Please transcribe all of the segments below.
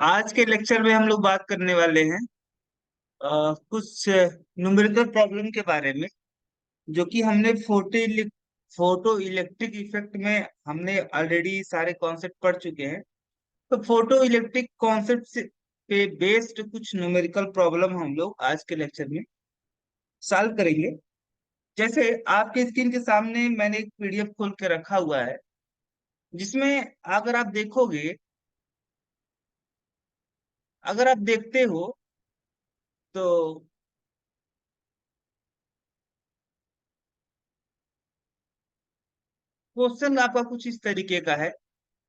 आज के लेक्चर में हम लोग बात करने वाले हैं कुछ न्यूमेरिकल प्रॉब्लम के बारे में, जो कि हमने फोटो इलेक्ट्रिक इफेक्ट में हमने ऑलरेडी सारे कॉन्सेप्ट पढ़ चुके हैं। तो फोटो इलेक्ट्रिक कॉन्सेप्ट से पे बेस्ड कुछ न्यूमेरिकल प्रॉब्लम हम लोग आज के लेक्चर में सॉल्व करेंगे। जैसे आपके स्क्रीन के सामने मैंने एक पीडीएफ खोल के रखा हुआ है, जिसमें अगर आप देखोगे, अगर आप देखते हो तो क्वेश्चन आपका कुछ इस तरीके का है।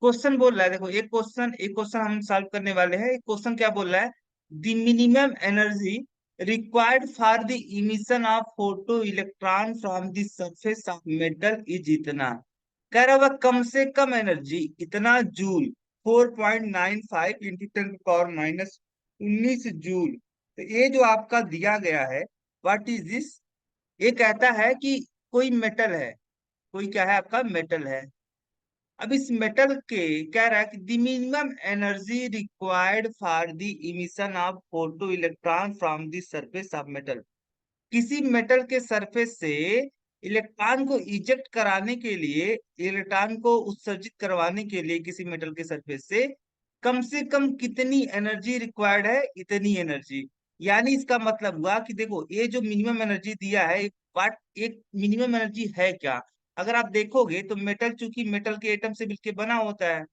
क्वेश्चन बोल रहा है, देखो एक क्वेश्चन हम सॉल्व करने वाले हैं। एक क्वेश्चन क्या बोल रहा है? The minimum energy required for the emission of photo electron from the surface of metal is इतना। कह रहा वह कम से कम एनर्जी इतना joule, 4.95 into 10 power minus 19 joule. तो ये जो आपका दिया गया है, व्हाट इज दिस? ये कहता है कि कोई मेटल है, कोई क्या है, आपका मेटल है। अब इस मेटल के कह रहा है कि the minimum energy required for the emission of photo electron from the surface of metal. किसी मेटल के सरफेस से इलेक्ट्रॉन को इजेक्ट कराने के लिए, इलेक्ट्रॉन को उत्सर्जित करवाने के लिए किसी मेटल के सरफेस से कम कितनी एनर्जी रिक्वायर्ड है? इतनी एनर्जी। यानी इसका मतलब हुआ कि देखो, ये जो मिनिमम एनर्जी दिया है, वाट एक मिनिमम एनर्जी है क्या? अगर आप देखोगे तो मेटल, चूंकि मेटल के एटम से मिलकर बना होता है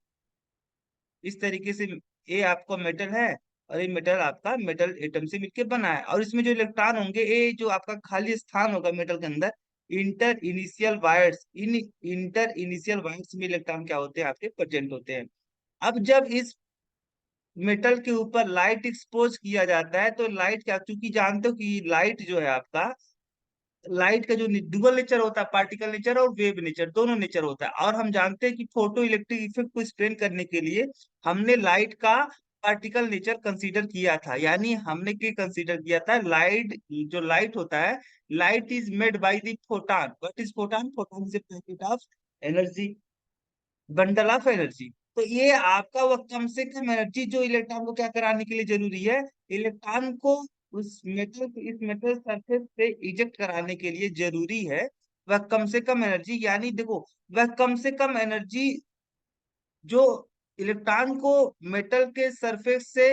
इस तरीके से, ये आपका मेटल है और ये मेटल आपका मेटल एटम से मिलकर बना है। और इसमें जो इलेक्ट्रॉन होंगे, ये जो आपका खाली स्थान होगा मेटल के अंदर, इंटर इनिशियल वायर्स में इलेक्ट्रॉन क्या होते हैं? आपके प्रेजेंट होते हैं। अब जब इस मेटल के ऊपर लाइट एक्सपोज किया जाता है, तो लाइट क्या, चूंकि जानते हो कि लाइट जो है आपका, लाइट का जो डुअल नेचर होता है, पार्टिकल नेचर और वेव नेचर, दोनों नेचर होता है। और हम जानते हैं कि फोटो इलेक्ट्रिक इफेक्ट को एक्सप्लेन करने के लिए हमने लाइट का पार्टिकल नेचर कंसीडर किया था। यानी हमने क्या कंसीडर किया था? लाइट, जो लाइट होता है, light is made by the photon. What is photon? Photon is a packet of energy, bundle of energy. तो ये आपका वह कम से कम एनर्जी जो इलेक्ट्रॉन को क्या कराने के लिए जरूरी है, इलेक्ट्रॉन को इस मेटल सरफेस से इजेक्ट कराने के लिए जरूरी है, वह कम से कम एनर्जी। यानी देखो, वह कम से कम एनर्जी जो इलेक्ट्रॉन को मेटल के सरफेस से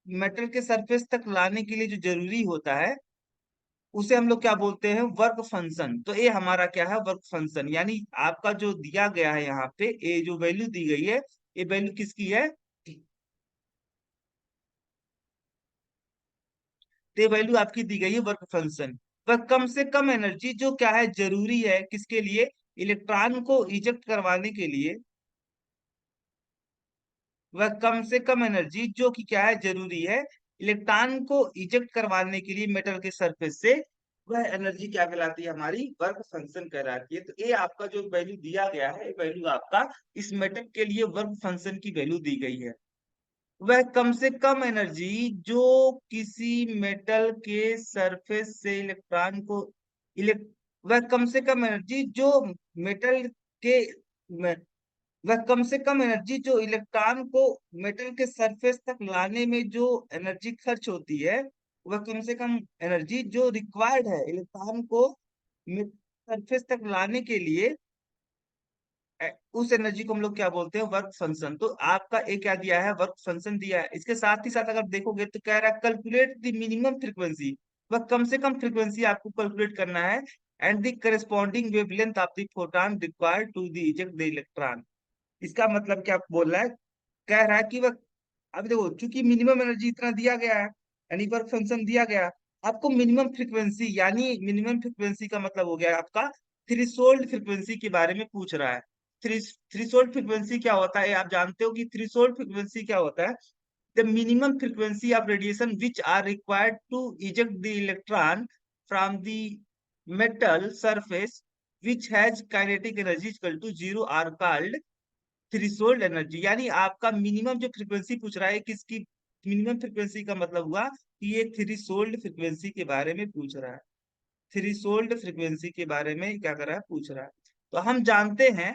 मेटल के सरफेस तक लाने के लिए जो जरूरी होता है, उसे हम लोग क्या बोलते हैं? Work function. तो ये हमारा क्या है? Work function. यानी आपका जो दिया गया है यहाँ पे, ये जो वैल्यू दी गई है, ये वैल्यू किसकी है? तो ये वैल्यू आपकी दी गई है वर्क फंक्शन। वह कम से कम एनर्जी जो क्या है, जरूरी है किसके लिए? इलेक्ट्रॉन को इजेक्ट करवाने के लिए। वह कम से कम एनर्जी जो कि क्या है, जरूरी है इलेक्ट्रॉन को इजेक्ट करवाने के लिए मेटल के सरफेस से, वह एनर्जी क्या कहलाती है? हमारी वर्क फंक्शन कहलाती है। तो ये आपका जो वैल्यू दिया गया है, वैल्यू आपका इस मेटल के लिए वर्क फंक्शन की वैल्यू दी गई है। वह कम से कम एनर्जी जो किसी मेटल के सरफेस से इलेक्ट्रॉन को इलेक्ट वह कम से कम एनर्जी जो मेटल के वह कम से कम एनर्जी जो इलेक्ट्रॉन को मेटल के सरफेस तक लाने में जो एनर्जी खर्च होती है, वह कम से कम एनर्जी जो रिक्वायर्ड है इलेक्ट्रॉन को सरफेस तक लाने के लिए, उस एनर्जी को हम लोग क्या बोलते हैं? Work function. तो आपका एक क्या दिया है? वर्क फंक्शन दिया है। इसके साथ ही साथ अगर देखोगे तो कह रहा है कैलकुलेट द मिनिमम फ्रीक्वेंसी। वह कम से कम फ्रीक्वेंसी आपको कैलकुलेट करना है, and the corresponding wavelength of the photon required to the eject the electron. इसका मतलब क्या बोल रहा है? कह रहा है कि वह, अब देखो, चूंकि मिनिमम एनर्जी इतना दिया गया है, यानी वर्क फंक्शन दिया गया, आपको मिनिमम फ्रीक्वेंसी, यानी मिनिमम फ्रीक्वेंसी का मतलब हो गया आपका थ्रेशोल्ड फ्रीक्वेंसी के बारे में पूछ रहा है। थ्रेशोल्ड फ्रीक्वेंसी क्या होता है? आप जानते हो कि थ्रेशोल्ड फ्रीक्वेंसी क्या होता है? The minimum frequency of radiation which are required to eject the electron from the metal surface which has kinetic energy equal to zero are called threshold energy. यानी आपका मिनिमम जो फ्रीक्वेंसी पूछ रहा है, किसकी मिनिमम फ्रीक्वेंसी का मतलब हुआ कि ये थ्रेशोल्ड फ्रीक्वेंसी के बारे में पूछ रहा है। थ्रेशोल्ड फ्रीक्वेंसी के बारे में क्या कर रहा है? पूछ रहा है। तो हम जानते हैं,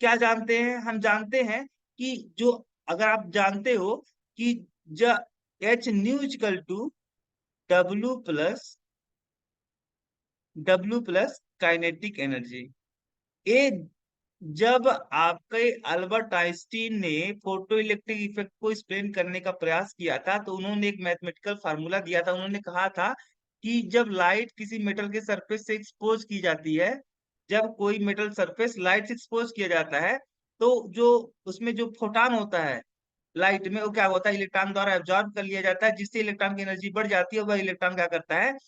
क्या जानते हैं? हम जानते हैं कि जो, अगर आप जानते हो कि ज h nu equal to W plus kinetic energy. ए जब आपके अल्बर्ट आइंस्टीन ने फोटो इलेक्ट्रिक इफेक्ट को एक्सप्लेन करने का प्रयास किया था, तो उन्होंने एक मैथमेटिकल फार्मूला दिया था। उन्होंने कहा था कि जब लाइट किसी मेटल के सरफेस से एक्सपोज की जाती है, जब कोई मेटल सरफेस लाइट से एक्सपोज किया जाता है, तो जो उसमें जो फोटॉन होता है लाइट में, वो क्या होता है, इलेक्ट्रॉन द्वारा एब्जॉर्ब कर लिया जाता है, जिससे इलेक्ट्रॉन की एनर्जी बढ़ जाती है। वह इलेक्ट्रॉन क्या करता है,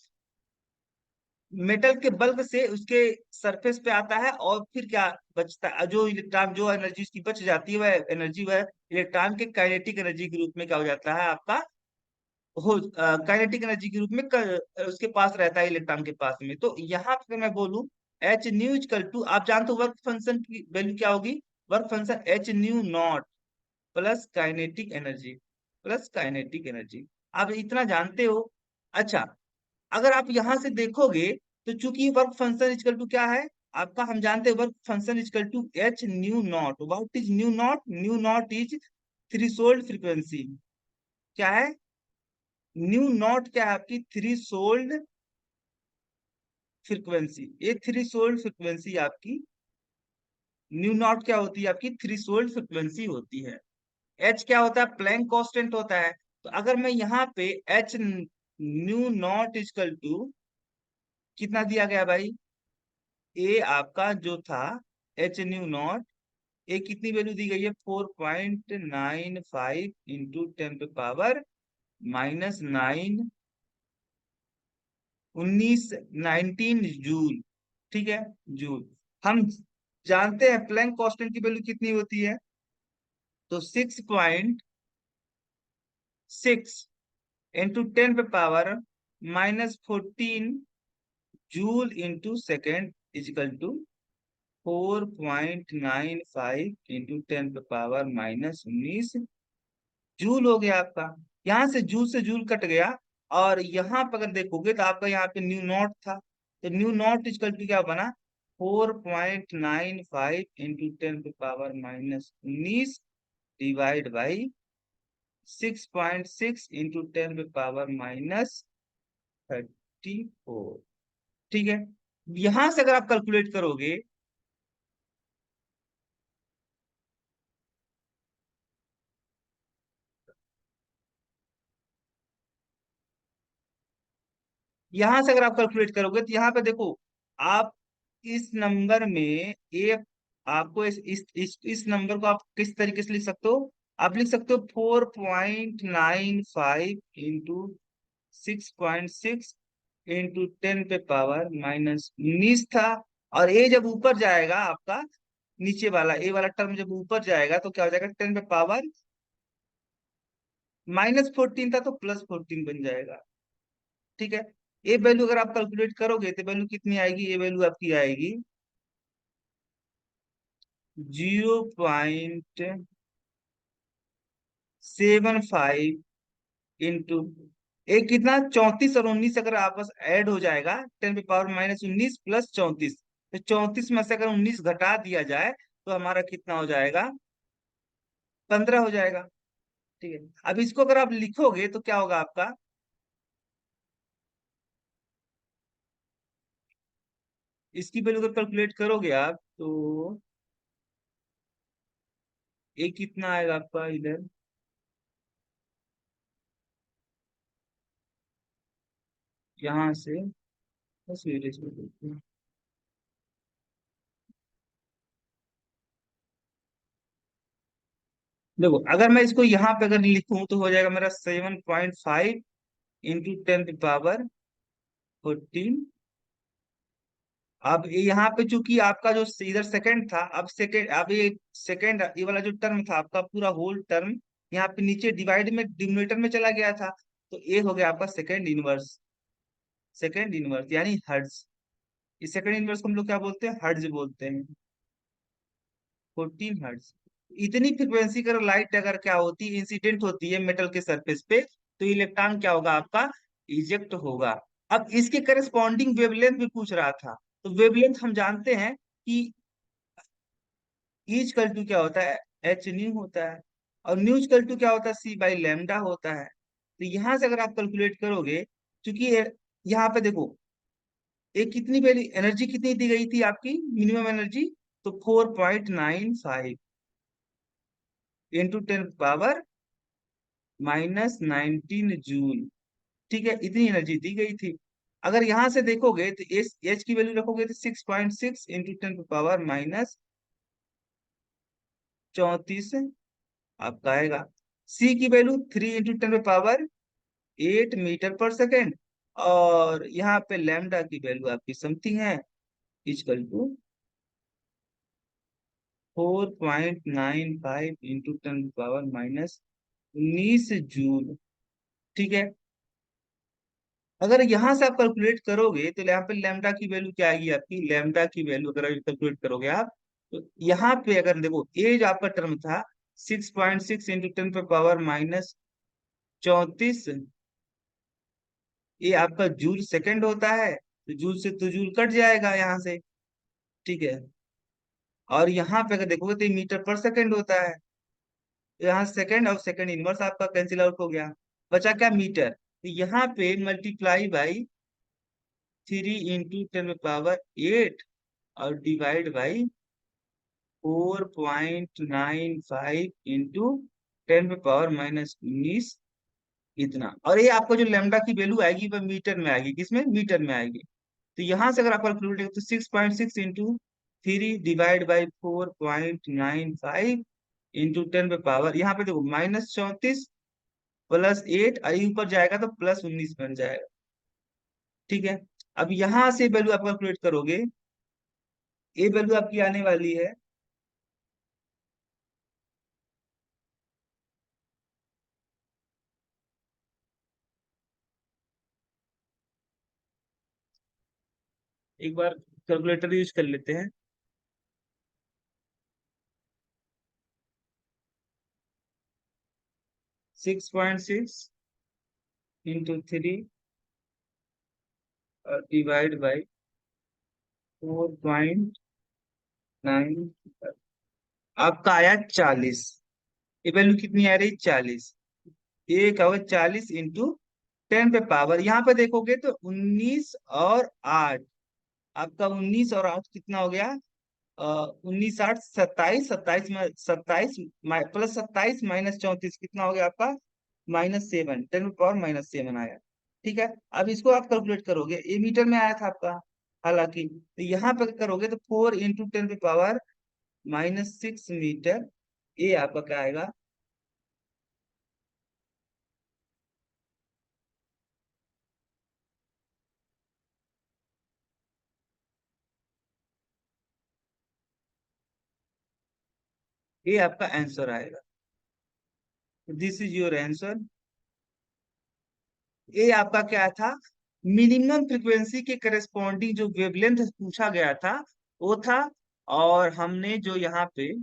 मेटल के बल्क से उसके सरफेस पे आता है, और फिर क्या बचता है, जो इलेक्ट्रॉन, जो एनर्जी उसकी बच जाती है, वह एनर्जी वह इलेक्ट्रॉन के काइनेटिक एनर्जी के रूप में क्या हो जाता है आपका, हो काइनेटिक एनर्जी के रूप में उसके पास रहता है, इलेक्ट्रॉन के पास में। तो यहाँ पे मैं बोलूं एच न्यू इक्वल टू, आप जानते हो वर्क फंक्शन की वैल्यू क्या होगी, work function h nu naught plus kinetic energy. आप इतना जानते हो। अच्छा, अगर आप यहां से देखोगे, तो चूंकि वर्क फंक्शन इक्वल टू क्या है आपका, हम जानते हैं work function equal to h nu naught. What is nu naught, nu naught is threshold frequency. क्या है न्यू नॉट, क्या है आपकी थ्रीशोल्ड फ्रीक्वेंसी। ये थ्रीशोल्ड फ्रीक्वेंसी आपकी न्यू नॉट क्या होती है, आपकी थ्रीशोल्ड फ्रीक्वेंसी होती है। एच क्या होता है, प्लैंक कांस्टेंट होता है। तो अगर मैं यहाँ पे h nu naught equal to कितना दिया गया भाई, ए आपका जो था एच न्यू नॉट, ए कितनी वैल्यू दी गई है, 4.95 इंटू 10 पे पावर -9, 19 ठीक है, जूल। हम जानते हैं प्लैंक कांस्टेंट की वैल्यू कितनी होती है, तो 6.6 इंटू 10 पे power -14 joule into second equal to 4.95 into 10 पे पावर -19 जूल हो गया आपका। यहाँ से जूल कट गया, और यहाँ पर अगर देखोगे तो आपका यहाँ पे न्यू नॉट था, तो न्यू नॉट इक्वल टू क्या बना, 4.95 इंटू 10 पे पावर -19 डिवाइड बाई 6.6 इंटू 10 पे पावर -34। ठीक है, यहां से अगर आप कैलकुलेट करोगे, यहां से अगर आप कैलकुलेट करोगे, तो यहाँ पे देखो, आप इस नंबर में एक, आपको इस नंबर को आप किस तरीके से लिख सकते हो, आप लिख सकते हो 4.95 इंटू 6.6 इंटू 10 पे पावर -19 था। और ए जब ऊपर जाएगा आपका, नीचे वाला ए वाला टर्म जब ऊपर जाएगा, तो क्या हो जाएगा, 10 पे पावर -14 था, तो +14 बन जाएगा। ठीक है, ये वैल्यू अगर आप कैलकुलेट करोगे, तो वैल्यू कितनी आएगी, ये वैल्यू आपकी आएगी 0.75 इंटू एक कितना, 34 और 19 अगर आपस ऐड हो जाएगा, 10 पे पावर -19 +34, तो 34 में से अगर 19 घटा दिया जाए, तो हमारा कितना हो जाएगा, 15 हो जाएगा। ठीक है, अब इसको अगर आप लिखोगे, तो क्या होगा आपका, इसकी वैल्यू अगर कैलकुलेट करोगे आप, तो ये कितना आएगा आपका इधर, यहाँ से बस देखो, अगर मैं इसको यहाँ पे अगर लिखूं, तो हो जाएगा मेरा 7.5 इंटू 10 पे पावर 14। अब यहाँ पे चूंकि आपका जो इधर सेकंड था, अब सेकंड, अब ये सेकंड, ये वाला जो टर्म था आपका, पूरा होल टर्म यहाँ पे नीचे डिवाइड में डिनोमिनेटर में चला गया था, तो ये हो गया आपका सेकंड इनवर्स यानी हर्ट्ज। इस सेकंड इनवर्स को हम लोग क्या बोलते हैं, हर्ट्ज बोलते हैं, 14 हर्ट्ज। इतनी फ्रिक्वेंसी का लाइट अगर क्या होती है, इंसिडेंट होती है मेटल के सरफेस पे, तो इलेक्ट्रॉन क्या होगा आपका, इजेक्ट होगा। अब इसके करस्पॉन्डिंग वेवलेंथ भी पूछ रहा था, तो वेवलेंथ हम जानते हैं कि ईच कल टू क्या होता है, एच न्यू होता है। और न्यू इक्वल टू क्या होता है, सी बाई लैम्डा होता है। तो यहां से अगर आप कैलकुलेट करोगे, क्योंकि यहाँ पे देखो एक कितनी वैल्यू एनर्जी कितनी दी गई थी आपकी मिनिमम एनर्जी, तो 4.95 इंटू 10 पावर -19 जूल। ठीक है, इतनी एनर्जी दी गई थी। अगर यहां से देखोगे तो एच की वैल्यू रखोगे तो 6.6 इंटू 10 पावर -34 आपका आएगा। सी की वैल्यू 3 इंटू 10 पावर 8 मीटर पर सेकेंड। और यहाँ पे लैम्डा की वैल्यू आपकी समथिंग है, equal to 4.95 into 10 power -19 joule. ठीक है, अगर यहां से आप कैलकुलेट करोगे तो यहाँ पे लैम्डा की वैल्यू क्या आएगी आपकी, लैम्डा की वैल्यू अगर कैलकुलेट करोगे आप, तो यहाँ पे अगर देखो ए जो आपका टर्म था 6.6 इंटू 10 पावर -34, ये आपका जूल सेकंड होता है, तो जूल से तो जूल कट जाएगा यहाँ से। ठीक है, और यहाँ पे अगर देखोगे तो ये मीटर पर सेकंड होता है, तो यहाँ सेकंड और सेकंड इनवर्स आपका कैंसिल आउट हो गया, बचा क्या मीटर। तो यहाँ पे मल्टीप्लाई बाई 3 इंटू 10 पावर 8 और डिवाइड बाई 4.95 इंटू 10 पावर -19, इतना। और ये आपको जो लेमडा की वैल्यू आएगी वह मीटर में आएगी, किसमें, मीटर में आएगी। तो यहां से अगर आप कैलकुलेट करें तो 6.6 इंटू 3 डिवाइड बाई 4.95 इंटू 10 पे पावर, यहाँ पे देखो -34 +8, आई ऊपर जाएगा तो +19 बन जाएगा। ठीक है, अब यहां से वैल्यू आप कैलकुलेट करोगे, ये वैल्यू आपकी आने वाली है, एक बार कैलकुलेटर यूज कर लेते हैं। 6.6 इंटू 3 डिवाइड बाई 4.9, आपका आया 40। ये वैल्यू कितनी आ रही, 40। ये क्या होगा, 40 इंटू 10 पे पावर, यहाँ पे देखोगे तो 19 और 8, आपका 19 और 8 कितना हो गया, 19 8 27, 27 में 27 +27 - 34 कितना हो गया आपका, -7, 10 पे पावर -7 आया। ठीक है, अब इसको आप कैलकुलेट करोगे, ये मीटर में आया था आपका, हालांकि तो यहाँ पे करोगे तो 4 इंटू 10 पे पावर -6 मीटर, ये आपका क्या आएगा, ये आपका आंसर आएगा। This is your answer. ये आपका क्या था, मिनिमम फ्रीक्वेंसी के करस्पॉन्डिंग जो वेवलेंथ पूछा गया था वो था। और हमने जो यहाँ पे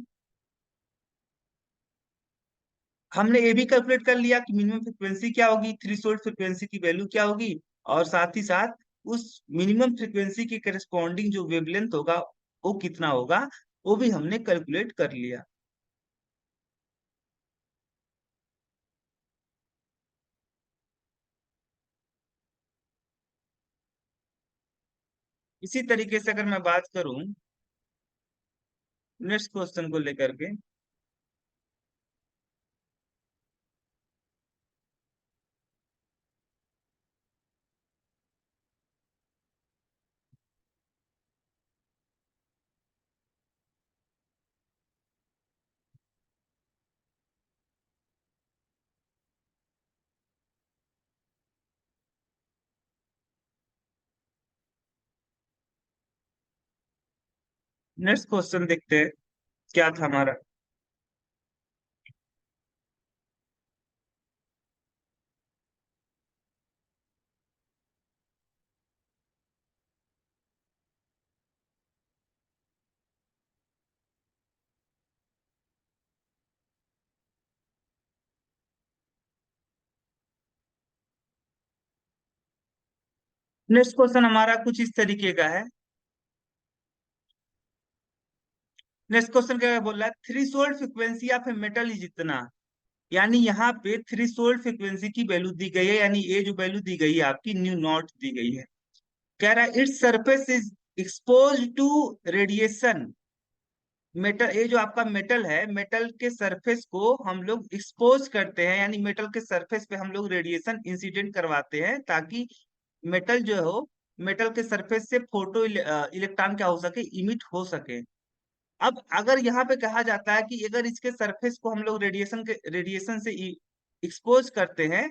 हमने ये भी कैलकुलेट कर लिया कि मिनिमम फ्रीक्वेंसी क्या होगी, थ्रेशोल्ड फ्रीक्वेंसी की वैल्यू क्या होगी, और साथ ही साथ उस मिनिमम फ्रीक्वेंसी के करस्पॉन्डिंग जो वेवलेंथ होगा वो कितना होगा, वो भी हमने कैलकुलेट कर लिया। इसी तरीके से अगर मैं बात करूं नेक्स्ट क्वेश्चन को लेकर के, नेक्स्ट क्वेश्चन देखते हैं क्या था हमारा। नेक्स्ट क्वेश्चन हमारा कुछ इस तरीके का है। नेक्स्ट क्वेश्चन क्या बोल रहा है, threshold frequency of a metal is इतना। यानी यहाँ पे थ्रेशोल्ड फ्रीक्वेंसी की वैल्यू दी गई है, यानी ये जो वैल्यू दी गई है आपकी न्यू नॉट दी गई है। कह रहा है it's surface is expose to radiation. Metal, ये जो आपका मेटल है, मेटल के सरफेस को हम लोग एक्सपोज करते हैं, यानी मेटल के सरफेस पे हम लोग रेडिएशन इंसिडेंट करवाते हैं ताकि मेटल जो हो, मेटल के सरफेस से फोटो इलेक्ट्रॉन क्या हो सके, इमिट हो सके। अब अगर यहाँ पे कहा जाता है कि अगर इसके सरफेस को हम लोग रेडिएशन से एक्सपोज करते हैं,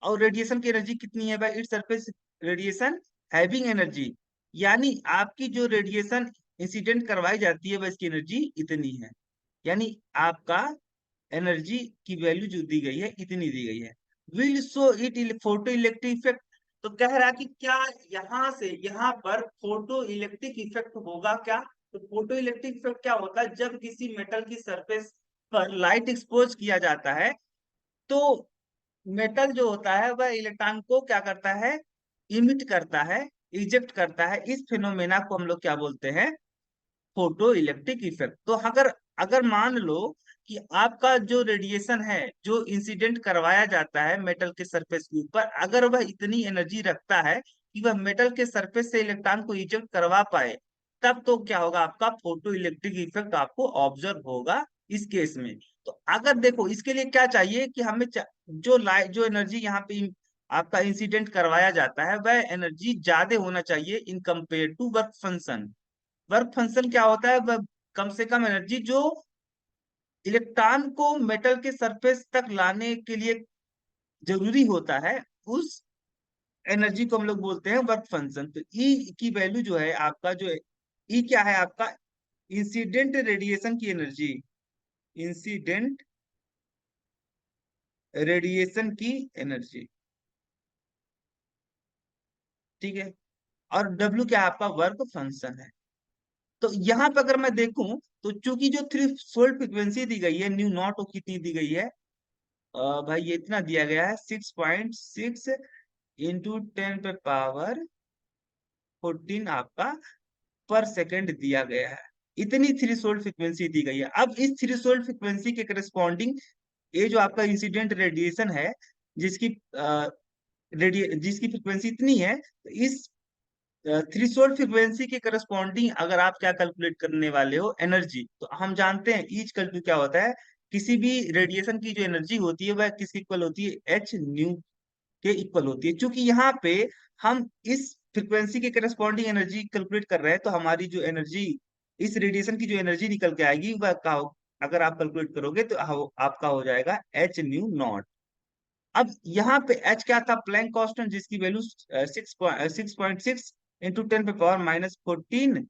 और रेडिएशन की एनर्जी कितनी है भाई, its surface radiation having energy, यानी आपकी जो रेडिएशन इंसिडेंट करवाई जाती है वह इसकी एनर्जी इतनी है, यानी आपका एनर्जी की वैल्यू जो दी गई है इतनी दी गई है। Will show it photo electric effect. तो कह रहा है कि क्या यहाँ से यहाँ पर फोटो इलेक्ट्रिक इफेक्ट होगा क्या। तो फोटो इलेक्ट्रिक इफेक्ट क्या होता है, जब किसी मेटल की सरफेस पर लाइट एक्सपोज किया जाता है तो मेटल जो होता है वह इलेक्ट्रॉन को क्या करता है, इमिट करता है, इजेक्ट करता है। इस फिनोमेना को हम लोग क्या बोलते हैं, फोटो इलेक्ट्रिक इफेक्ट। तो अगर अगर मान लो कि आपका जो रेडिएशन है जो इंसिडेंट करवाया जाता है मेटल के सरफेस के ऊपर, अगर वह इतनी एनर्जी रखता है कि वह मेटल के सरफेस से इलेक्ट्रॉन को इजेक्ट करवा पाए, तब तो क्या होगा, आपका फोटो इलेक्ट्रिक इफेक्ट आपको ऑब्जर्व होगा इस केस में। तो अगर देखो इसके लिए क्या चाहिए कि हमें जो लाइट जो एनर्जी यहाँ पे आपका इंसिडेंट करवाया जाता है वह एनर्जी ज्यादा होना चाहिए in compare to work function. Work function क्या होता है, वह कम से कम एनर्जी जो इलेक्ट्रॉन को मेटल के सरफेस तक लाने के लिए जरूरी होता है, उस एनर्जी को हम लोग बोलते हैं वर्क फंक्शन। तो ई की वैल्यू जो है आपका, जो ई क्या है आपका, इंसिडेंट रेडिएशन की एनर्जी, इंसिडेंट रेडिएशन की एनर्जी, ठीक है। और डब्ल्यू क्या है आपका, वर्क फंक्शन है। तो यहाँ पे अगर मैं देखूं तो चूंकि जो थ्रेशोल्ड फ्रीक्वेंसी दी गई है न्यू नॉट, वो कितनी दी गई है, भाई ये इतना दिया गया है 6.6 इंटू 10 पे पावर 14 आपका पर सेकंड दिया गया है। इतनी थ्रेशोल्ड फ्रीक्वेंसी दी गई है। अब इस थ्रेशोल्ड फ्रीक्वेंसी के करस्पॉन्डिंग ये जो आपका इंसिडेंट रेडिएशन है, जिसकी जिसकी फ्रीक्वेंसी इतनी है, तो इस थ्रेशोल्ड फ्रीक्वेंसी के करस्पॉन्डिंग अगर आप क्या कैलकुलेट करने वाले हो, एनर्जी, तो हम जानते हैं ईच कल क्या होता है, किसी भी रेडिएशन की जो एनर्जी होती है वह किसके इक्वल होती है, एच न्यू के इक्वल होती है। क्योंकि यहाँ पे हम इस फ्रीक्वेंसी के करस्पॉन्डिंग एनर्जी कैलकुलेट कर रहे हैं, तो हमारी जो एनर्जी, इस रेडिएशन की जो एनर्जी निकल के आएगी वह का, अगर आप कैलकुलेट करोगे तो आपका हो जाएगा एच न्यू नॉट। अब यहाँ पे एच क्या था, प्लैंक कांस्टेंट, जिसकी वैल्यू 6.6 इंटू 10 पे पावर -14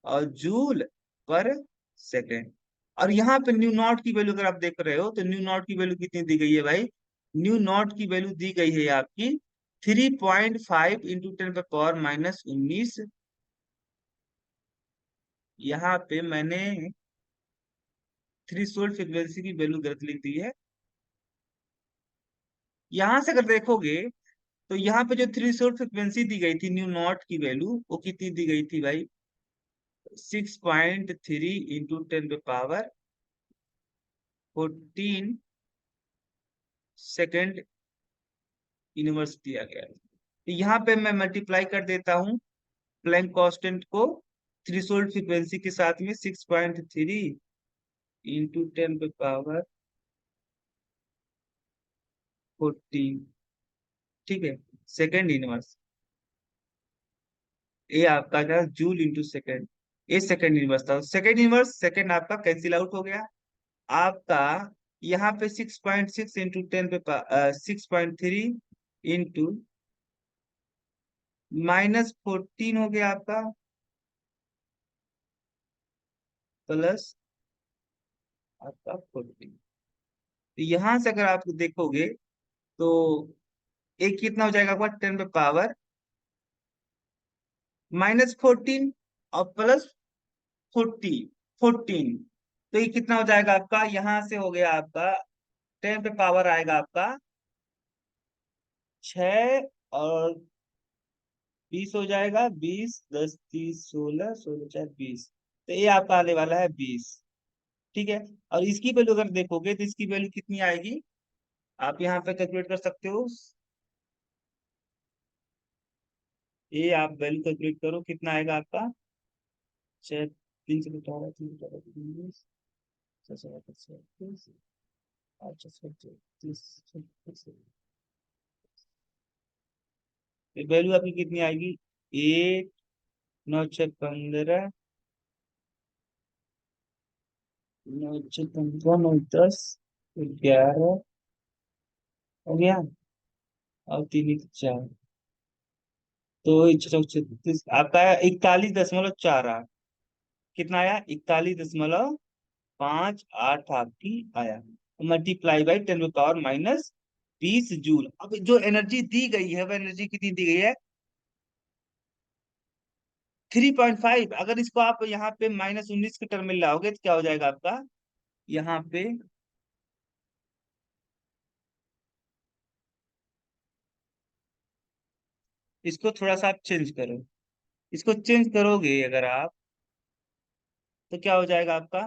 और जूल पर सेकेंड। और यहाँ पे न्यू नॉट की वैल्यू अगर आप देख रहे हो तो न्यू नॉट की वैल्यू कितनी दी गई है भाई, न्यू नॉट की वैल्यू दी गई है आपकी 3.5 इंटू 10 पे पावर -19। यहाँ पे मैंने थ्रेशोल्ड फ्रीक्वेंसी की वैल्यू गलत लिख दी है। यहाँ से अगर देखोगे तो यहाँ पे जो थ्रेशोल्ड फ्रीक्वेंसी दी गई थी न्यू नॉट की वैल्यू, वो कितनी दी गई थी भाई, 6.3 इंटू 10 पे पावर 14 सेकेंड यूनिवर्स दिया गया है। तो यहाँ पे मैं मल्टीप्लाई कर देता हूँ प्लैंक कांस्टेंट को थ्रेशोल्ड फ्रीक्वेंसी के साथ में, 6.3 इंटू 10 पे पावर 14, ठीक है, सेकेंड यूनिवर्स। ये आपका था जूल इंटू सेकेंड, ये सेकेंड यूनिवर्स था। सेकेंड यूनिवर्स सेकेंड आपका कैंसिल आउट हो गया आपका। यहाँ पे 6.6 इंटू 10 पे 6.3 इंटू -14 हो गया आपका, प्लस आपका 14। तो यहाँ से अगर आप देखोगे तो एक कितना हो जाएगा आपका, 10 पे पावर -14 और +14। तो ये कितना हो जाएगा आपका, यहाँ से हो गया आपका 10 पे पावर आएगा आपका 6 और 20 हो जाएगा, 20 10 30 16 16 4 20। तो ये आपका आने वाला है 20, ठीक है। और इसकी वैल्यू अगर देखोगे तो इसकी वैल्यू कितनी आएगी, आप यहाँ पे कैलकुलेट कर सकते हो। ये आप वैल्यू कैलकुलेट करो, कितना आएगा आपका। छः, 318, 318, 319, 636, 836, वैल्यू आपकी कितनी आएगी। एक, 9 6 15, 9 6 15, 9 10, 11 हो गया, और 3 1 4, तो 136 आपका आया 41.48। कितना आया, 41.58 आपकी आया। Multiply by 10 power minus 20 joule. अब जो एनर्जी दी गई है वह एनर्जी कितनी दी गई है, 3.5। अगर इसको आप यहाँ पे -19 के टर्म में लाओगे तो क्या हो जाएगा आपका, यहाँ पे इसको थोड़ा सा आप चेंज करो। इसको चेंज करोगे अगर आप, तो क्या हो जाएगा आपका,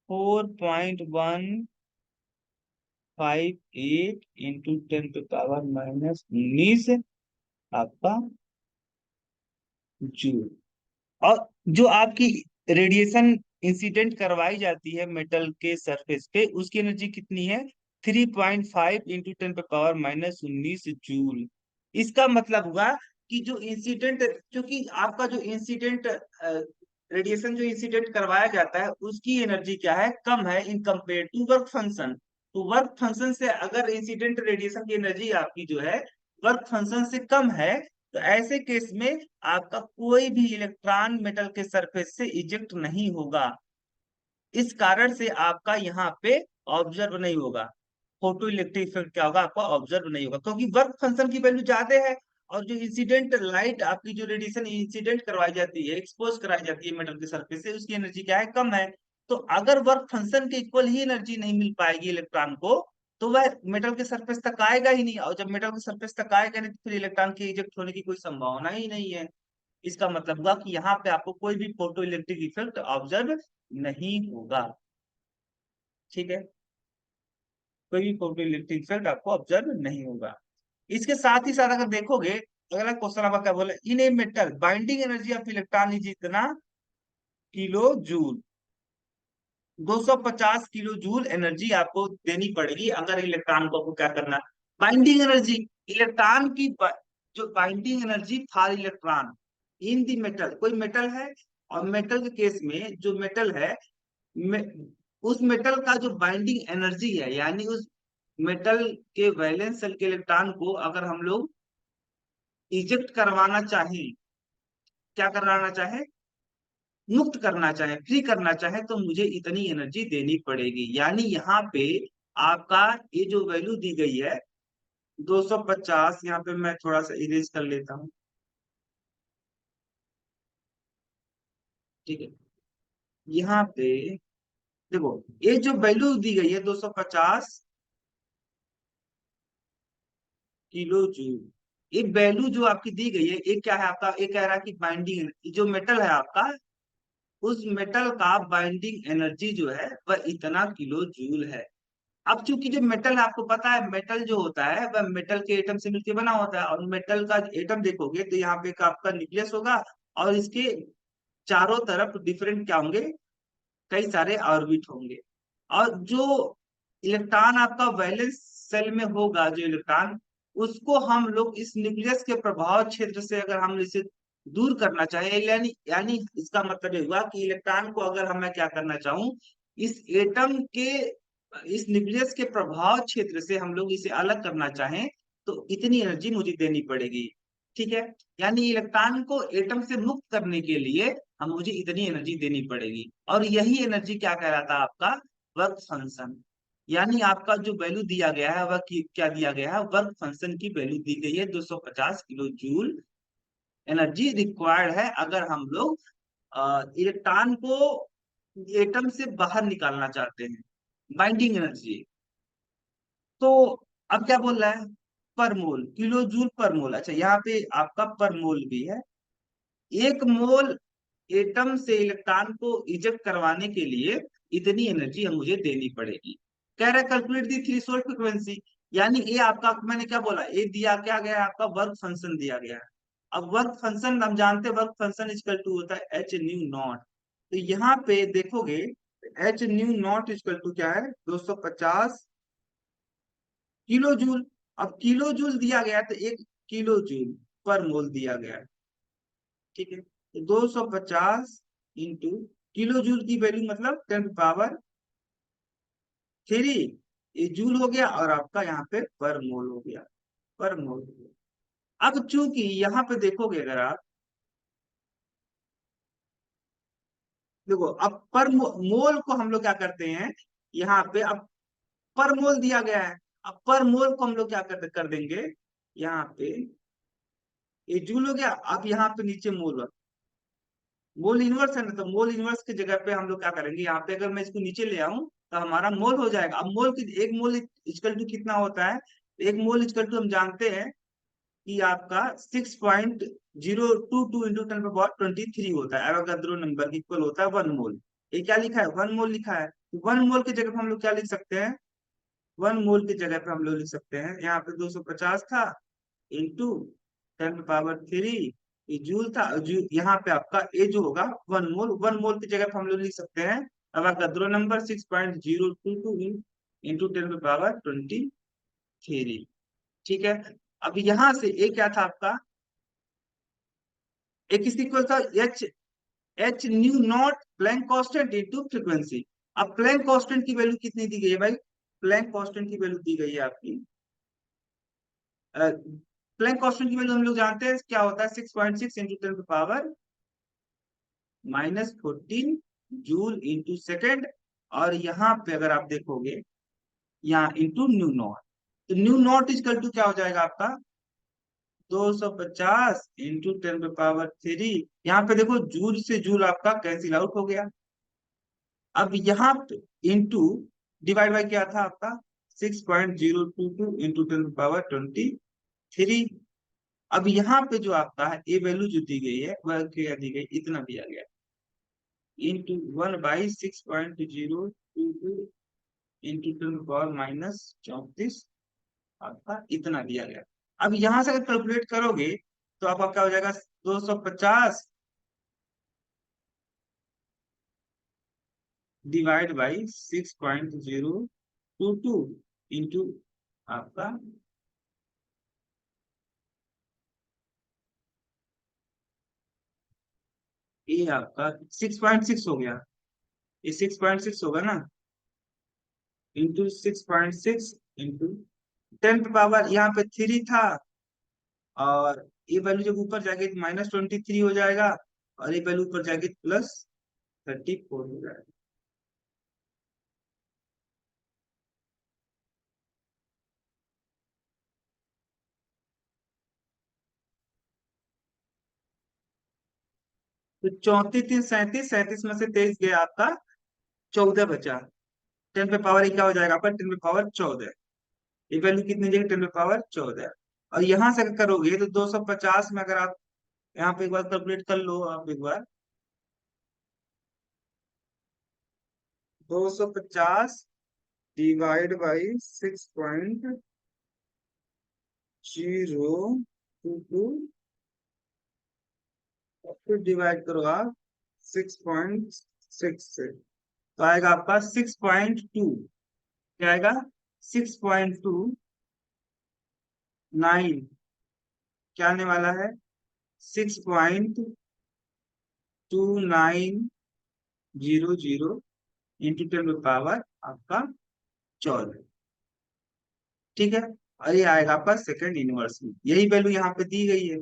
4.158 इंटू 10 पावर माइनस 19 आपका जूल। और जो आपकी रेडिएशन इंसिडेंट करवाई जाती है मेटल के सरफेस पे, उसकी एनर्जी कितनी है, 3.5 इंटू 10 पावर माइनस 19 जूल। इसका मतलब हुआ कि जो इंसिडेंट, क्योंकि आपका जो इंसिडेंट रेडिएशन जो इंसिडेंट करवाया जाता है उसकी एनर्जी क्या है, कम है in compare to work function. तो वर्क फंक्शन से अगर इंसिडेंट रेडिएशन की एनर्जी आपकी जो है वर्क फंक्शन से कम है, तो ऐसे केस में आपका कोई भी इलेक्ट्रॉन मेटल के सरफेस से इजेक्ट नहीं होगा। इस कारण से आपका यहाँ पे ऑब्जर्व नहीं होगा, फोटो इलेक्ट्रिक इफेक्ट क्या होगा, आपका ऑब्जर्व नहीं होगा, क्योंकि वर्क फंक्शन की वैल्यू ज्यादा है। और जो इंसिडेंट लाइट आपकी जो रेडिएशन इंसिडेंट करवाई जाती है, एक्सपोज कराई जाती है मेटल के सरफेस से, उसकी एनर्जी क्या है, कम है। तो अगर वर्क फंक्शन के इक्वल ही एनर्जी नहीं मिल पाएगी इलेक्ट्रॉन को, तो वह मेटल के सरफेस तक आएगा ही नहीं, और जब मेटल के सरफेस तक आएगा नहीं तो फिर इलेक्ट्रॉन के इजेक्ट होने की कोई संभावना ही नहीं है। इसका मतलब हुआ कि यहाँ पे आपको कोई भी फोटो इलेक्ट्रिक इफेक्ट ऑब्जर्व नहीं होगा। ठीक है, कोई भी फोटो इलेक्ट्रिक इफेक्ट आपको ऑब्जर्व नहीं होगा। इसके साथ ही साथ अगर देखोगे, अगला क्वेश्चन आपका क्या बोला, in a metal binding energy of electron is इतना kilo joule. 250 kilo joule energy आपको देनी पड़ेगी अगर इलेक्ट्रॉन को आपको क्या करना, बाइंडिंग एनर्जी। इलेक्ट्रॉन की जो binding energy for electron in the metal, कोई मेटल है, और मेटल के केस में जो मेटल है, मे, उस मेटल का जो बाइंडिंग एनर्जी है, यानी उस मेटल के वैलेंस शेल के इलेक्ट्रॉन को अगर हम लोग इजेक्ट करवाना चाहें, क्या करवाना चाहे, मुक्त करना चाहे, फ्री करना चाहे, तो मुझे इतनी एनर्जी देनी पड़ेगी। यानी यहाँ पे आपका ये जो वैल्यू दी गई है 250, यहाँ पे मैं थोड़ा सा इरेज कर लेता हूँ। ठीक है, यहाँ पे देखो, ये जो वैल्यू दी गई है 250 किलो जूल, ये वैल्यू जो आपकी दी गई है, ये क्या है आपका, ये कह रहा है कि बाइंडिंग जो मेटल है आपका, उस मेटल का बाइंडिंग एनर्जी जो है वह इतना किलो जूल है। अब चूंकि जो मेटल है, आपको पता है मेटल जो होता है वह मेटल के एटम से मिलकर बना होता है, और मेटल का एटम देखोगे तो यहाँ पे एक आपका न्यूक्लियस होगा, और इसके चारों तरफ डिफरेंट क्या होंगे, कई सारे ऑर्बिट होंगे। और जो इलेक्ट्रॉन आपका वैलेंस सेल में होगा, जो इलेक्ट्रॉन, उसको हम लोग इस न्यूक्लियस के प्रभाव क्षेत्र से अगर हम इसे दूर करना चाहे, यानी यानी इसका मतलब ये हुआ कि इलेक्ट्रॉन को अगर हम मैं क्या करना चाहूं, इस एटम के इस न्यूक्लियस के प्रभाव क्षेत्र से हम लोग इसे अलग करना चाहें, तो इतनी एनर्जी मुझे देनी पड़ेगी। ठीक है, यानी इलेक्ट्रॉन को एटम से मुक्त करने के लिए हम मुझे इतनी एनर्जी देनी पड़ेगी, और यही एनर्जी क्या कहलाता है आपका, वर्क फंक्शन। यानी आपका जो वैल्यू दिया गया है वह क्या दिया गया है, वर्क फंक्शन की वैल्यू दी गई है, 250 किलो जूल एनर्जी रिक्वायर्ड है अगर हम लोग इलेक्ट्रॉन को एटम से बाहर निकालना चाहते हैं, बाइंडिंग एनर्जी। तो अब क्या बोल रहा है, पर मोल, किलो जूल पर मोल। अच्छा, यहाँ पे आपका पर मोल भी है। 1 मोल एटम से इलेक्ट्रॉन को इजेक्ट करवाने के लिए इतनी एनर्जी हम मुझे देनी पड़ेगी। कह रहा है कैलकुलेट दी थ्रेशोल्ड फ्रीक्वेंसी। यानी ये आपका, मैंने क्या बोला, ये दिया क्या गया है, आपका वर्क फंक्शन दिया गया है। अब वर्क फंक्शन हम जानते हैं, वर्क फंक्शन इक्वल टू होता है एच न्यू नॉट। तो यहाँ पे देखोगे h nu naught equal to क्या है, 250 किलो जूल। अब किलो जूल दिया गया है, तो 1 किलो जूल पर मोल दिया गया है। ठीक है, तो 250 इंटू किलो जूल की वैल्यू मतलब 10 पावर 3, ये जूल हो गया, और आपका यहाँ पे पर मोल हो गया, पर मोल हो गया। अब चूंकि यहाँ पे देखोगे अगर आप, देखो अब मोल को हम लोग क्या करते हैं, यहाँ पे अब पर मोल दिया गया है, अब पर मोल को हम लोग क्या कर देंगे, यहाँ पे ये जूल हो गया, अब यहाँ पे नीचे मोल, मोल इनवर्स है ना, तो मोल इनवर्स की जगह पे हम लोग क्या करेंगे, यहाँ पे अगर मैं इसको नीचे ले आऊं तो हमारा मोल हो जाएगा। अब मोल की एक मोल इक्वल टू कितना होता है, एक मोल इक्वल टू हम जानते हैं कि आपका 6.022 इंटू 10 पावर 23 होता है, एवोगाद्रो नंबर इक्वल होता है 1 मोल। ये क्या लिखा है, 1 मोल लिखा है। 1 मोल की जगह पे हम लोग क्या लिख सकते हैं, 1 मोल की जगह पे हम लोग लिख सकते हैं, यहाँ पे 250 था इंटू 10 पावर 3, ये जूल था, यहाँ पे आपका ए जो होगा 1 मोल, 1 मोल की जगह पे हम लोग लिख सकते हैं अवोगाद्रो नंबर 6.022 इंटू 10 पावर 23। ठीक है, अब यहाँ से ए क्या था आपका, एक किस इक्वल था, h h nu naught Planck constant into frequency. अब प्लैंक कांस्टेंट की वैल्यू कितनी दी गई है भाई, प्लैंक कांस्टेंट की वैल्यू दी गई है आपकी, प्लैंक कांस्टेंट की वैल्यू हम लोग जानते हैं क्या होता है, 6.6 into 10 power -14 joule into second. और यहाँ पे अगर आप देखोगे, यहाँ इंटू न्यू नॉट, तो न्यू नॉट इजकल टू क्या हो जाएगा आपका, 250 इंटू 10 पावर 3। यहाँ पे देखो जूल से जूल आपका कैंसिल आउट हो गया। अब यहाँ पे इंटू डिवाइड बाय क्या था आपका, 6.022 इंटू 10 पावर 23। अब यहाँ पे जो आपका है ये वैल्यू जो दी गई है वह क्या दी गई, इतना दिया गया, इंटू 1/6.022 इंटू 10 पावर -34, आपका इतना दिया गया। अब यहाँ से अगर कैलकुलेट करोगे तो आपका क्या हो जाएगा, 250 डिवाइड बाई 6.022 इंटू आपका, ये आपका 6.6 हो गया, ये 6.6 होगा ना, इंटू 6.6 इंटू 10 पावर यहाँ पे 3 था, और ये वैल्यू जब ऊपर जाएगी तो -23 हो जाएगा, और ये वैल्यू ऊपर जाएगी तो +34 हो जाएगा। तो 34 3 37, 37 में से 23 गया आपका, 14 बचा। 10 पे पावर क्या हो जाएगा आपका, 10 पे पावर 14, ये वैल्यू कितनी जाएगी, 10 पे पावर 14। और यहाँ से अगर करोगे तो 250 में अगर आप यहाँ पे एक बार कैलकुलेट कर लो आप एक बार, 250 डिवाइड बाई 6.022, फिर डिवाइड करो आप 6.6 से, तो आएगा आपका 6.2, क्या आएगा, 6.29, क्या आने वाला है, 6.2900 इंटू 10 पे पावर आपका 14। ठीक है, और ये आएगा आपका सेकंड इनवर्स में, यही वैल्यू यहाँ पे दी गई है,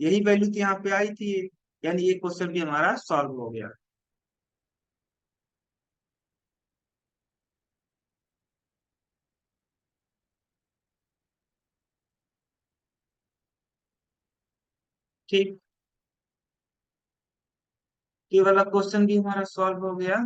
यही वैल्यू तो यहाँ पे आई थी ये। यानी ये क्वेश्चन भी हमारा सॉल्व हो गया। ठीक, ये वाला क्वेश्चन भी हमारा सॉल्व हो गया।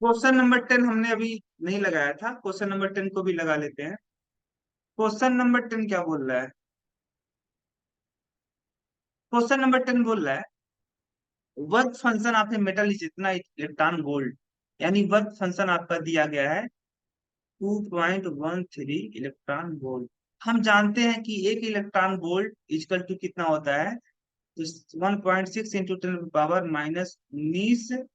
क्वेश्चन नंबर 10 हमने अभी नहीं लगाया था, क्वेश्चन नंबर 10 को भी लगा लेते हैं। क्वेश्चन नंबर 10 क्या बोल रहा है? क्वेश्चन नंबर 10 बोल रहा है वर्क फंक्शन आपने मेटल जितना इलेक्ट्रॉन वोल्ट, यानी वर्क फंक्शन आपका दिया गया है 2.13 इलेक्ट्रॉन वोल्ट। हम जानते हैं कि एक इलेक्ट्रॉन वोल्ट इक्वल टू कितना होता है, तो 1.6 into 10 to the power -19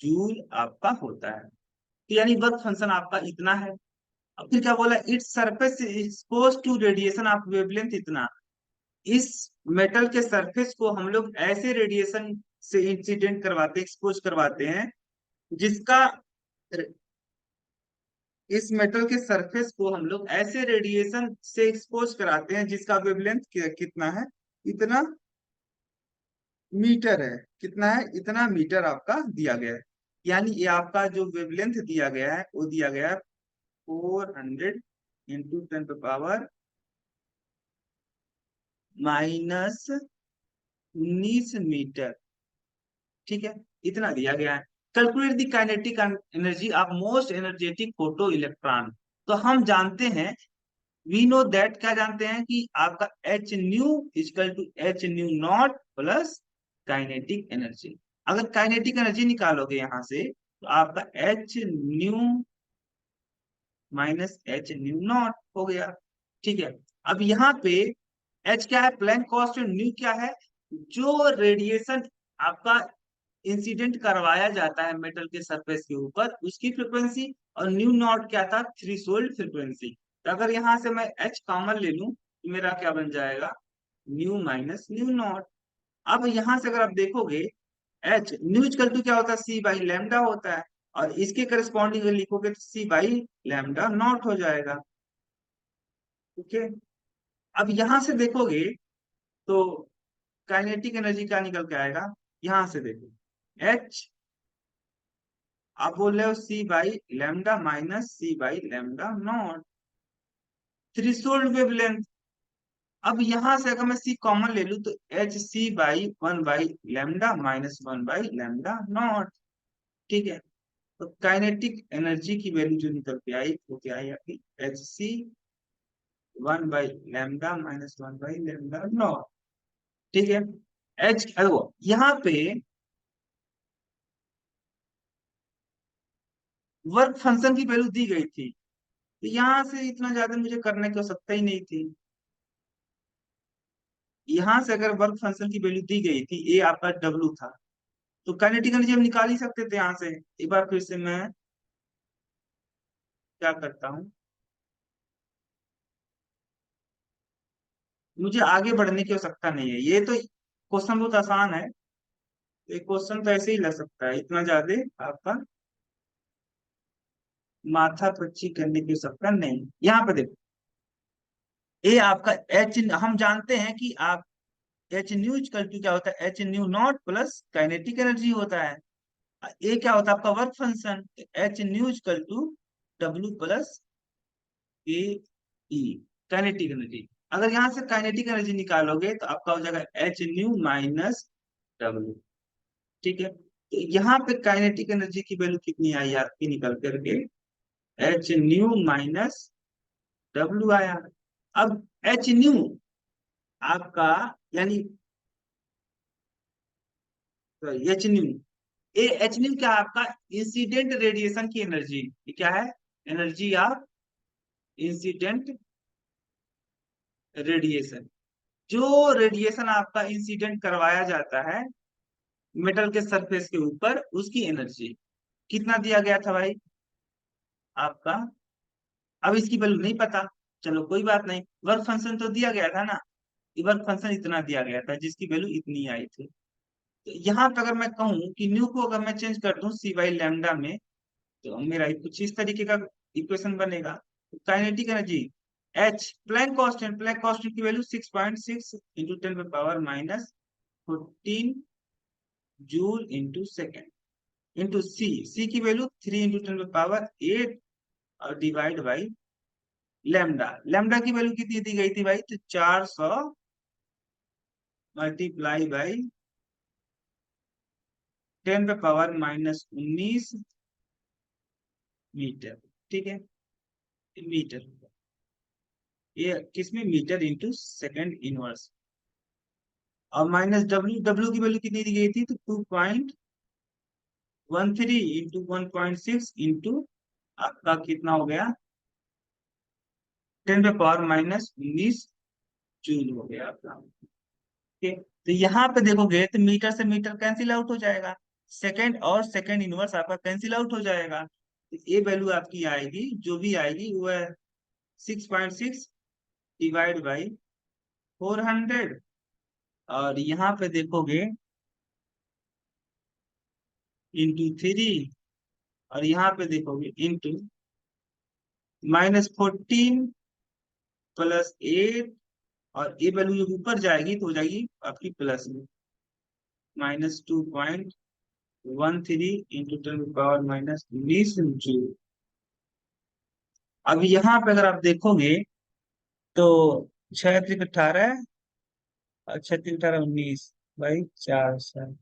joule आपका होता है। तो यानी वर्क फंक्शन आपका इतना है। अब फिर क्या बोला, it's surface expose to radiation of wavelength इतना। इस मेटल के सरफेस को हम लोग ऐसे रेडिएशन से इंसिडेंट करवाते, एक्सपोज करवाते हैं जिसका, इस मेटल के सरफेस को हम लोग ऐसे रेडिएशन से एक्सपोज कराते हैं जिसका वेवलेंथ कितना है, इतना मीटर है। कितना है? इतना मीटर आपका दिया गया है। यानी ये आपका जो वेवलेंथ दिया गया है वो दिया गया है 400 into 10 to the power -19 metre. ठीक है, इतना दिया गया है। Calculate the kinetic energy of most energetic photo electron. तो हम जानते हैं, वी नो दैट, क्या जानते हैं कि आपका h nu equal to h nu naught plus kinetic energy. अगर काइनेटिक एनर्जी निकालोगे यहां से तो आपका h nu minus h nu naught हो गया। ठीक है, अब यहाँ पे एच क्या है, प्लैंक कांस्टेंट, न्यू क्या है, जो रेडिएशन आपका इंसिडेंट करवाया जाता है मेटल के सरफेस के ऊपर उसकी फ्रीक्वेंसी, और न्यू नॉट क्या था, थ्रेशोल्ड फ्रीक्वेंसी। तो अगर यहां से मैं एच कॉमन ले लूं तो मेरा क्या बन जाएगा, न्यू माइनस न्यू नॉट। अब यहां से अगर आप देखोगे एच न्यू इक्वल टू क्या होता है, सी बाई लैम्डा होता है, और इसके करस्पॉन्डिंग अगर लिखोगे तो सी बाई लैम्डा नॉट हो जाएगा। ठीक है, अब यहां से देखोगे तो काइनेटिक एनर्जी क्या निकल के आएगा, यहां से देखो एच, आप बोल रहे हो c by lambda minus c by lambda nought, threshold wavelength. अब यहां से अगर मैं सी कॉमन ले लूं तो h c by 1/λ minus 1/λ nought. ठीक है, तो काइनेटिक एनर्जी की वैल्यू जो निकल के आई वो क्या आई आपकी, एच सी 1/λ माइनस 1/λ नॉट। ठीक है, एच यहाँ पे वर्क फंक्शन की वैल्यू दी गई थी, तो यहाँ से इतना ज्यादा मुझे करने की आवश्यकता ही नहीं थी। यहां से अगर वर्क फंक्शन की वैल्यू दी गई थी, ए आपका डब्लू था, तो काइनेटिक एनर्जी हम निकाल ही सकते थे यहाँ से। एक बार फिर से मैं क्या करता हूँ, मुझे आगे बढ़ने की आवश्यकता नहीं है, ये तो क्वेश्चन बहुत आसान है। एक क्वेश्चन तो ऐसे ही लग सकता है, इतना ज्यादा आपका माथा पच्ची करने की आवश्यकता नहीं। यहाँ पे देखो, ए आपका एच, हम जानते हैं कि आप एच न्यू इक्वल टू क्या होता है, h nu naught plus kinetic energy होता है। ए क्या होता है आपका work function, h nu equal to W plus A E, kinetic energy. अगर यहाँ से काइनेटिक एनर्जी निकालोगे तो आपका हो जाएगा एच न्यू माइनस डब्ल्यू। ठीक है, तो यहाँ पे काइनेटिक एनर्जी की वैल्यू कितनी आई आपकी निकल करके, एच न्यू माइनस डब्ल्यू आया। अब एच न्यू आपका, यानी H new, A H new क्या है आपका, इंसिडेंट रेडिएशन की एनर्जी। ये क्या है, एनर्जी ऑफ इंसिडेंट रेडिएशन। जो रेडिएशन आपका इंसिडेंट करवाया जाता है मेटल के सरफेस के ऊपर उसकी एनर्जी, कितना दिया गया था भाई आपका, अब इसकी वैल्यू नहीं पता, चलो कोई बात नहीं, वर्क फंक्शन तो दिया गया था ना, ये वर्क फंक्शन इतना दिया गया था जिसकी वैल्यू इतनी आई थी। तो यहाँ पे अगर मैं कहूँ कि न्यू को अगर मैं चेंज कर दूं सी बाई लैम्डा में, तो मेरा कुछ इस तरीके का इक्वेशन बनेगा। Kinetic energy H, Planck constant की value 6.6 into 10 to the power -14 joule into second, into C, C की value 3 into 10 to the power 8 और डिवाइड बाई लैम्डा। लैम्डा की वैल्यू कितनी दी गई थी भाई, तो 400 मल्टीप्लाई बाई 10 पे पावर -19 मीटर। ठीक है, मीटर, ये किसमें, मीटर इंटू सेकंड इनवर्स। और माइनस डब्ल्यू, डब्ल्यू की वैल्यू कितनी दी गई थी, तो 2.13 इंटू 1.6 इंटू आपका कितना हो गया, 10 पे पावर माइनस 19 जूल हो गया आपका। ठीक है, तो यहाँ पे देखोगे तो मीटर से मीटर कैंसिल आउट हो जाएगा, सेकंड और सेकंड इनवर्स आपका कैंसिल आउट हो जाएगा, तो ये वैल्यू आपकी आएगी, जो भी आएगी वो है 6.6 डिवाइड बाई 400। और यहाँ पे देखोगे इंटू 3, और यहाँ पे देखोगे इंटू -14 +8, और ये वैल्यू जब ऊपर जाएगी तो हो जाएगी आपकी प्लस में, -2.13 इंटू 10 पे पावर माइनस 19 जूल। अब यहाँ पे अगर आप देखोगे तो 6 × 3 = 18, और 6 × 3 = 18 19 बाई 4।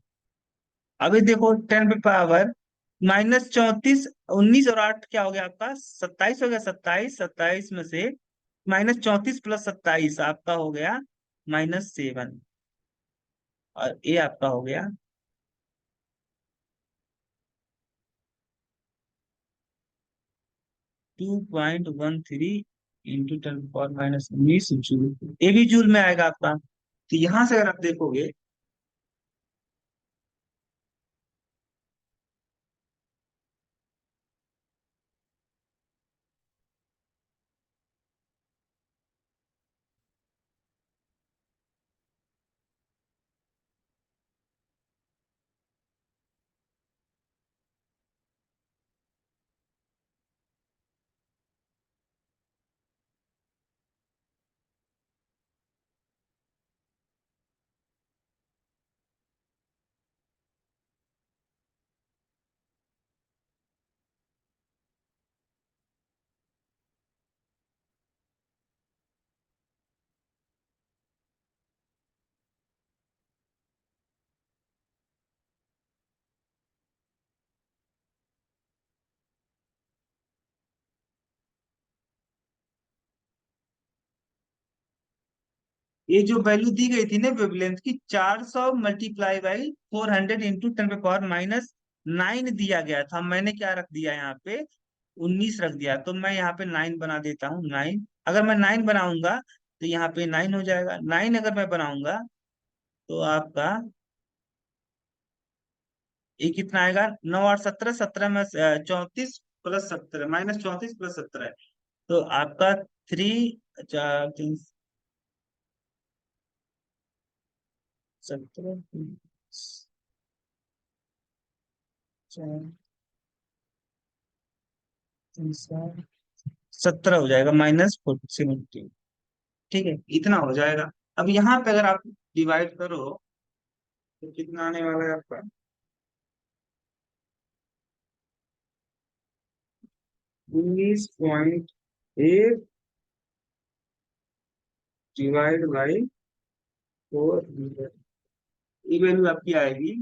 अभी देखो 10 पे पावर माइनस 34, 19 और 8 क्या हो गया आपका, 27 हो गया, 27, 27 में से -34 + 27 आपका हो गया -7, और ये आपका हो गया 2.13 इंटू 10 पे पावर माइनस 19 जूल, ये भी जूल में आएगा आपका। तो यहां से अगर आप देखोगे, ये जो वैल्यू दी गई थी ना वेवलेंथ की, 400 मल्टीप्लाई बाई 400 इंटू 10 पे पावर माइनस 9 दिया गया था, मैंने क्या रख दिया यहाँ पे, 19 रख दिया, तो मैं यहाँ पे 9 बना देता हूँ, 9। अगर मैं 9 बनाऊंगा तो यहाँ पे 9 हो जाएगा, 9 अगर मैं बनाऊंगा तो आपका ये कितना आएगा, 9 8 17, 17 में 34 + 17 -34 + 17, तो आपका 17 17 हो जाएगा -17। ठीक है, इतना हो जाएगा। अब यहाँ पे अगर आप डिवाइड करो तो कितना आने वाला है आपका, 19.8 डिवाइड बाई 400, ये वैल्यू आपकी आएगी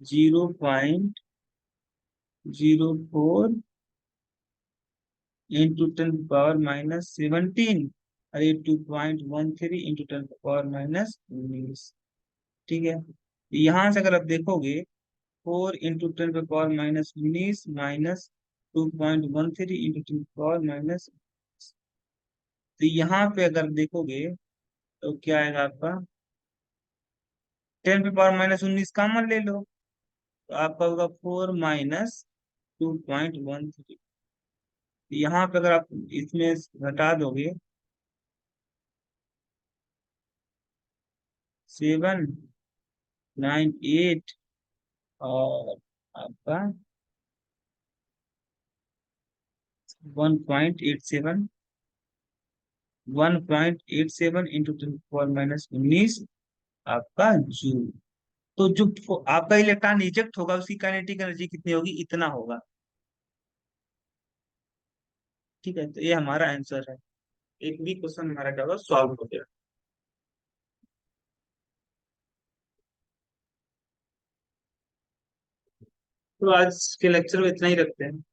0.04 इंटू 10 पे पावर माइनस 17, और ये 2.13 इंटू 10 पे पावर माइनस 19। ठीक है, यहाँ से अगर आप देखोगे 4 इंटू 10 पे पावर माइनस 19 माइनस 2.13 इंटू 10 पे पावर माइनस, तो यहाँ पे अगर देखोगे तो क्या आएगा आपका, 10 पे पावर माइनस 19 कॉमन ले लो, तो आपका होगा 4 - 2.13। यहाँ पे अगर आप इसमें घटा दोगे 798, और आपका 1.87, 1.87 इंटू 10 पे पावर माइनस 19 आपका जूल। तो जो आपका इलेक्ट्रॉन रिजेक्ट होगा उसकी काइनेटिक एनर्जी कितनी होगी, इतना होगा। ठीक है, तो ये हमारा आंसर है। एक भी क्वेश्चन हमारा क्या होगा, सॉल्व हो गया। तो आज के लेक्चर में इतना ही रखते हैं।